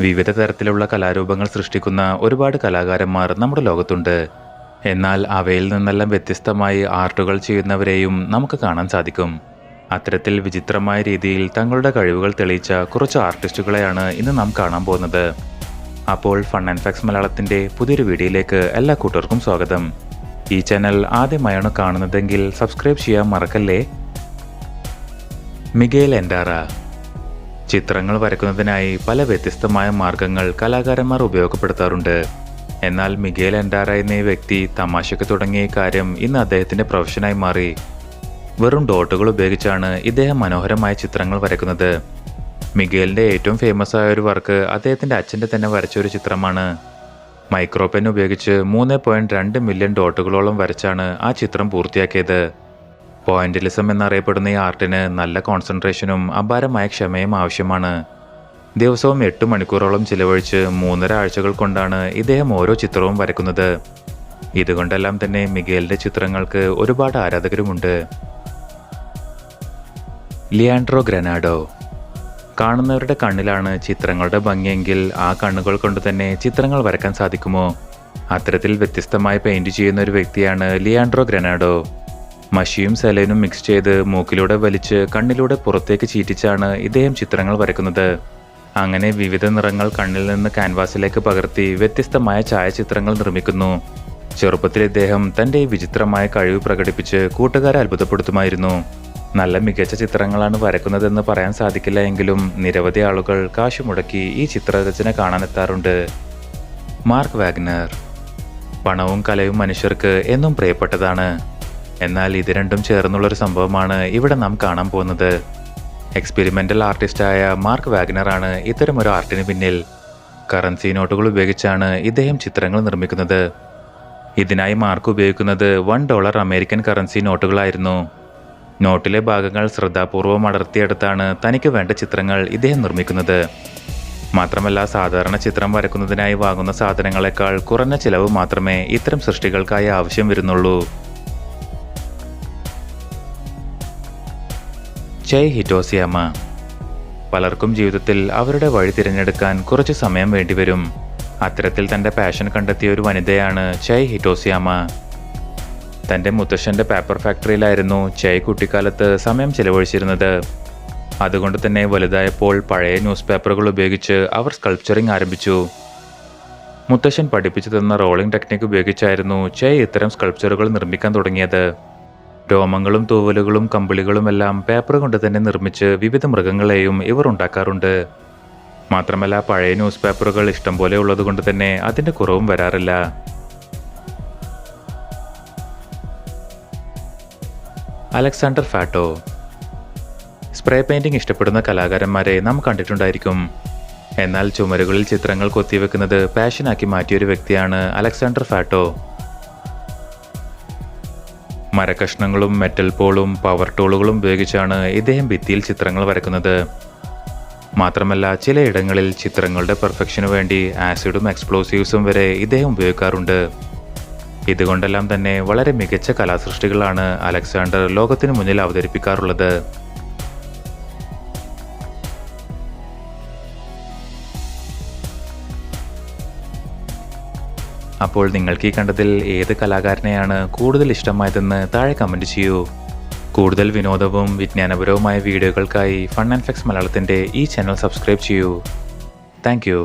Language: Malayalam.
വിവിധ തരത്തിലുള്ള കലാരൂപങ്ങൾ സൃഷ്ടിക്കുന്ന ഒരുപാട് കലാകാരന്മാർ നമ്മുടെ ലോകത്തുണ്ട്. എന്നാൽ അവയിൽ നിന്നെല്ലാം വ്യത്യസ്തമായി ആർട്ടുകൾ ചെയ്യുന്നവരെയും നമുക്ക് കാണാൻ സാധിക്കും. അത്തരത്തിൽ വിചിത്രമായ രീതിയിൽ തങ്ങളുടെ കഴിവുകൾ തെളിയിച്ച കുറച്ച് ആർട്ടിസ്റ്റുകളെയാണ് ഇന്ന് നാം കാണാൻ പോകുന്നത്. അപ്പോൾ ഫൺ ആൻഡ് ഫാക്ട്സ് മലയാളത്തിൻ്റെ പുതിയൊരു വീഡിയോയിലേക്ക് എല്ലാ കൂട്ടർക്കും സ്വാഗതം. ഈ ചാനൽ ആദ്യമായാണ് കാണുന്നതെങ്കിൽ സബ്സ്ക്രൈബ് ചെയ്യാൻ മറക്കല്ലേ. മിഗേൽ എൻഡാറ. ചിത്രങ്ങൾ വരയ്ക്കുന്നതിനായി പല വ്യത്യസ്തമായ മാർഗങ്ങൾ കലാകാരന്മാർ ഉപയോഗപ്പെടുത്താറുണ്ട്. എന്നാൽ മിഗേൽ എൻഡാറ എന്ന വ്യക്തി തമാശയ്ക്ക് തുടങ്ങിയ കാര്യം ഇന്ന് അദ്ദേഹത്തിൻ്റെ പ്രൊഫഷനായി മാറി. വെറും ഡോട്ടുകൾ ഉപയോഗിച്ചാണ് ഇദ്ദേഹം മനോഹരമായ ചിത്രങ്ങൾ വരയ്ക്കുന്നത്. മിഗേലിൻ്റെ ഏറ്റവും ഫേമസ് ആയ ഒരു വർക്ക് അദ്ദേഹത്തിൻ്റെ അച്ഛൻ്റെ തന്നെ വരച്ച ഒരു ചിത്രമാണ്. മൈക്രോ പെൻ ഉപയോഗിച്ച് 3.2 മില്യൺ ഡോട്ടുകളോളം വരച്ചാണ് ആ ചിത്രം പൂർത്തിയാക്കിയത്. പോയിന്റലിസം എന്നറിയപ്പെടുന്ന ഈ ആർട്ടിന് നല്ല കോൺസെൻട്രേഷനും അപാരമായ ക്ഷമയും ആവശ്യമാണ്. ദിവസവും 8 മണിക്കൂറോളം ചിലവഴിച്ച് 3.5 ആഴ്ചകൾ കൊണ്ടാണ് ഇദ്ദേഹം ഓരോ ചിത്രവും വരയ്ക്കുന്നത്. ഇതുകൊണ്ടെല്ലാം തന്നെ മിഗേലിൻ്റെ ചിത്രങ്ങൾക്ക് ഒരുപാട് ആരാധകരുമുണ്ട്. ലിയാൻഡ്രോ ഗ്രനാഡോ. കാണുന്നവരുടെ കണ്ണിലാണ് ചിത്രങ്ങളുടെ ഭംഗിയെങ്കിൽ ആ കണ്ണുകൾ കൊണ്ട് തന്നെ ചിത്രങ്ങൾ വരയ്ക്കാൻ സാധിക്കുമോ? അത്തരത്തിൽ വ്യത്യസ്തമായി പെയിന്റ് ചെയ്യുന്ന ഒരു വ്യക്തിയാണ് ലിയാൻഡ്രോ ഗ്രനാഡോ. മഷിയും സെലൈനും മിക്സ് ചെയ്ത് മൂക്കിലൂടെ വലിച്ച് കണ്ണിലൂടെ പുറത്തേക്ക് ചീറ്റിച്ചാണ് ഇദ്ദേഹം ചിത്രങ്ങൾ വരയ്ക്കുന്നത്. അങ്ങനെ വിവിധ നിറങ്ങൾ കണ്ണിൽ നിന്ന് ക്യാൻവാസിലേക്ക് പകർത്തി വ്യത്യസ്തമായ ഛായാചിത്രങ്ങൾ നിർമ്മിക്കുന്നു. ചെറുപ്പത്തിൽ ഇദ്ദേഹം തൻ്റെ ഈ വിചിത്രമായ കഴിവ് പ്രകടിപ്പിച്ച് കൂട്ടുകാരെ അത്ഭുതപ്പെടുത്തുമായിരുന്നു. നല്ല മികച്ച ചിത്രങ്ങളാണ് വരയ്ക്കുന്നതെന്ന് പറയാൻ സാധിക്കില്ല എങ്കിലും നിരവധി ആളുകൾ കാശ് മുടക്കി ഈ ചിത്രരചന കാണാനെത്താറുണ്ട്. Mark Wagner. പണവും കലയും മനുഷ്യർക്ക് എന്നും പ്രിയപ്പെട്ടതാണ്. എന്നാൽ ഇത് രണ്ടും ചേർന്നുള്ളൊരു സംഭവമാണ് ഇവിടെ നാം കാണാൻ പോകുന്നത്. എക്സ്പെരിമെൻ്റൽ ആർട്ടിസ്റ്റായ മാർക്ക് വാഗ്നറാണ് ഇത്തരമൊരു ആർട്ടിന് പിന്നിൽ. കറൻസി നോട്ടുകൾ ഉപയോഗിച്ചാണ് ഇദ്ദേഹം ചിത്രങ്ങൾ നിർമ്മിക്കുന്നത്. ഇതിനായി മാർക്ക് ഉപയോഗിക്കുന്നത് $1 അമേരിക്കൻ കറൻസി നോട്ടുകളായിരുന്നു. നോട്ടിലെ ഭാഗങ്ങൾ ശ്രദ്ധാപൂർവം അടർത്തിയെടുത്താണ് തനിക്ക് വേണ്ട ചിത്രങ്ങൾ ഇദ്ദേഹം നിർമ്മിക്കുന്നത്. മാത്രമല്ല സാധാരണ ചിത്രം വരയ്ക്കുന്നതിനായി വാങ്ങുന്ന സാധനങ്ങളെക്കാൾ കുറഞ്ഞ ചിലവ് മാത്രമേ ഇത്തരം സൃഷ്ടികൾക്കായി ആവശ്യം വരുന്നുള്ളൂ. ചൈ ഹിറ്റോസിയാമ. പലർക്കും ജീവിതത്തിൽ അവരുടെ വഴി തിരഞ്ഞെടുക്കാൻ കുറച്ച് സമയം വേണ്ടിവരും. അത്തരത്തിൽ തൻ്റെ പാഷൻ കണ്ടെത്തിയ ഒരു വനിതയാണ് ചൈ ഹിറ്റോസിയാമ. തൻ്റെ മുത്തശ്ശൻ്റെ പേപ്പർ ഫാക്ടറിയിലായിരുന്നു ചൈ കുട്ടിക്കാലത്ത് സമയം ചെലവഴിച്ചിരുന്നത്. അതുകൊണ്ട് തന്നെ വലുതായപ്പോൾ പഴയ ന്യൂസ് പേപ്പറുകൾ ഉപയോഗിച്ച് അവർ സ്കൾപ്ചറിങ് ആരംഭിച്ചു. മുത്തശ്ശൻ പഠിപ്പിച്ചു തന്ന റോളിംഗ് ടെക്നിക്ക് ഉപയോഗിച്ചായിരുന്നു ചൈ ഇത്തരം സ്കൾപ്ചറുകൾ നിർമ്മിക്കാൻ തുടങ്ങിയത്. രോമങ്ങളും തൂവലുകളും കമ്പിളികളുമെല്ലാം പേപ്പർ കൊണ്ട് തന്നെ നിർമ്മിച്ച് വിവിധ മൃഗങ്ങളെയും ഇവർ ഉണ്ടാക്കാറുണ്ട്. മാത്രമല്ല പഴയ ന്യൂസ് പേപ്പറുകൾ ഇഷ്ടംപോലെ ഉള്ളതുകൊണ്ട് തന്നെ അതിൻ്റെ കുറവും വരാറില്ല. അലക്സാണ്ടർ ഫാട്ടോ. സ്പ്രേ പെയിന്റിംഗ് ഇഷ്ടപ്പെടുന്ന കലാകാരന്മാരെ നാം കണ്ടിട്ടുണ്ടായിരിക്കും. എന്നാൽ ചുമരുകളിൽ ചിത്രങ്ങൾ കൊത്തിവെക്കുന്നത് പാഷനാക്കി മാറ്റിയൊരു വ്യക്തിയാണ് അലക്സാണ്ടർ ഫാട്ടോ. മരക്കഷ്ണങ്ങളും മെറ്റൽ പോളും പവർ ടൂളുകളും ഉപയോഗിച്ചാണ് ഇദ്ദേഹം ഭിത്തിയിൽ ചിത്രങ്ങൾ വരയ്ക്കുന്നത്. മാത്രമല്ല ചിലയിടങ്ങളിൽ ചിത്രങ്ങളുടെ പെർഫെക്ഷനു വേണ്ടി ആസിഡും എക്സ്പ്ലോസീവ്സും വരെ ഇദ്ദേഹം ഉപയോഗിക്കാറുണ്ട്. ഇതുകൊണ്ടെല്ലാം തന്നെ വളരെ മികച്ച കലാസൃഷ്ടികളാണ് അലക്സാണ്ടർ ലോകത്തിനു മുന്നിൽ അവതരിപ്പിക്കാറുള്ളത്. അപ്പോൾ നിങ്ങൾക്ക് ഈ കണ്ടതിൽ ഏത് കലാകാരനെയാണ് കൂടുതൽ ഇഷ്ടമായതെന്ന് താഴെ കമൻറ്റ് ചെയ്യൂ. കൂടുതൽ വിനോദവും വിജ്ഞാനപരവുമായ വീഡിയോകൾക്കായി ഫൺ ആൻഡ് ഫാക്ട്സ് മലയാളത്തിൻ്റെ ഈ ചാനൽ സബ്സ്ക്രൈബ് ചെയ്യൂ. Thank you.